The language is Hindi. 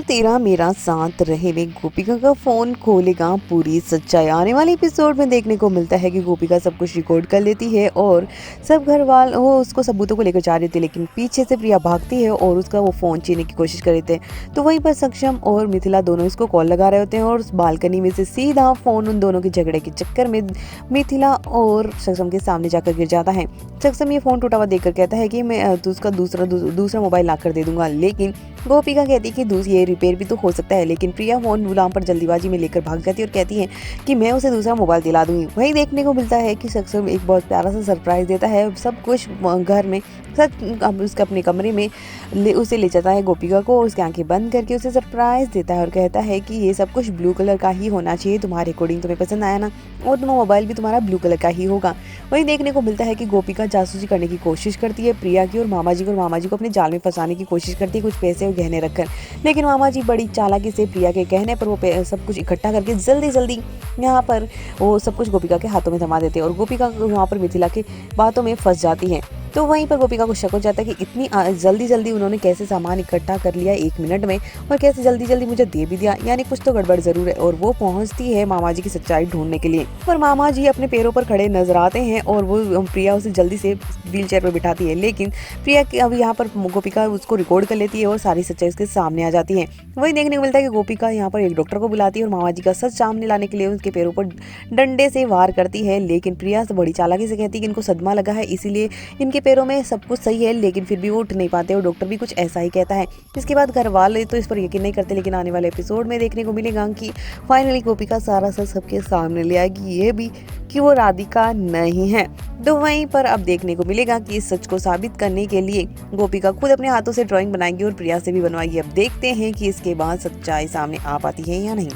तेरा मेरा साथ रहे में गोपिका का फोन खोलेगा पूरी सच्चाई। आने वाले एपिसोड में देखने को मिलता है कि गोपिका सब कुछ रिकॉर्ड कर लेती है और सब घर वाले वो उसको सबूतों को लेकर जा रहे थे, लेकिन पीछे से प्रिया भागती है और उसका वो फोन छीनने की कोशिश कर रहे थे। तो वहीं पर सक्षम और मिथिला दोनों इसको कॉल लगा रहे होते हैं और उस बालकनी में से सीधा फोन उन दोनों के झगड़े के चक्कर में मिथिला और सक्षम के सामने जाकर गिर जाता है। सक्षम ये फोन टूटा हुआ देखकर कहता है कि मैं उसका दूसरा मोबाइल ला कर दे दूंगा, लेकिन गोपिका कहती है कि ये रिपेयर भी तो हो सकता है। लेकिन प्रिया फोन गुलाम पर जल्दीबाजी में लेकर भाग जाती है और कहती है कि मैं उसे दूसरा मोबाइल दिला दूंगी। वही देखने को मिलता है कि सक्षम एक बहुत प्यारा सा सरप्राइज देता है। सब कुछ घर में अब उसके अपने कमरे में उसे ले जाता है गोपिका को और उसकी आंखें बंद करके उसे सरप्राइज देता है और कहता है कि ये सब कुछ ब्लू कलर का ही होना चाहिए, तुम्हारे अकॉर्डिंग तुम्हें पसंद आया ना, और तुम्हारा मोबाइल भी तुम्हारा ब्लू कलर का ही होगा। वही देखने को मिलता है कि गोपिका जासूसी करने की कोशिश करती है प्रिया की और मामा जी को अपने जाल में फंसाने की कोशिश करती है कुछ पैसे और गहने रखकर। लेकिन मामा जी बड़ी चालाकी से प्रिया के कहने पर वो सब कुछ इकट्ठा करके जल्दी यहाँ पर वो सब कुछ गोपिका के हाथों में थमा देते हैं और गोपिका वहाँ पर मिथिला की बातों में फंस जाती है। तो वहीं पर गोपिका को शक हो जाता है कि इतनी जल्दी उन्होंने कैसे सामान इकट्ठा कर लिया 1 मिनट में और कैसे जल्दी मुझे दे भी दिया, यानी कुछ तो गड़बड़ जरूर है। और वो पहुंचती है मामा जी की सच्चाई ढूंढने के लिए। पर मामा जी अपने पैरों पर खड़े नजर आते हैं और वो प्रिया उसे जल्दी से व्हील चेयर पर बिठाती है, लेकिन प्रिया अब यहाँ पर गोपिका उसको रिकॉर्ड कर लेती है और सारी सच्चाई उसके सामने आ जाती है। वही देखने को मिलता है कि गोपिका यहाँ पर एक डॉक्टर को बुलाती है और मामा जी का सच सामने लाने के लिए उसके पैरों पर डंडे से वार करती है। लेकिन प्रिया बड़ी चालाकी से कहती है कि इनको सदमा लगा है, इसीलिए इनके पैरों में सब कुछ सही है, लेकिन फिर भी वो उठ नहीं पाते और डॉक्टर भी कुछ ऐसा ही कहता है। इसके बाद घर वाले तो इस पर यकीन नहीं करते, लेकिन आने वाले एपिसोड में देखने को मिलेगा कि फाइनली गोपिका सारा सच सबके सामने ले आएगी, ये भी कि वो राधिका नहीं है। तो वहीं पर अब देखने को मिलेगा कि इस सच को साबित करने के लिए गोपिका खुद अपने हाथों से ड्राइंग बनाएगी और प्रिया से भी बनवाएगी। अब देखते हैं कि इसके बाद सच्चाई सामने आ पाती है या नहीं।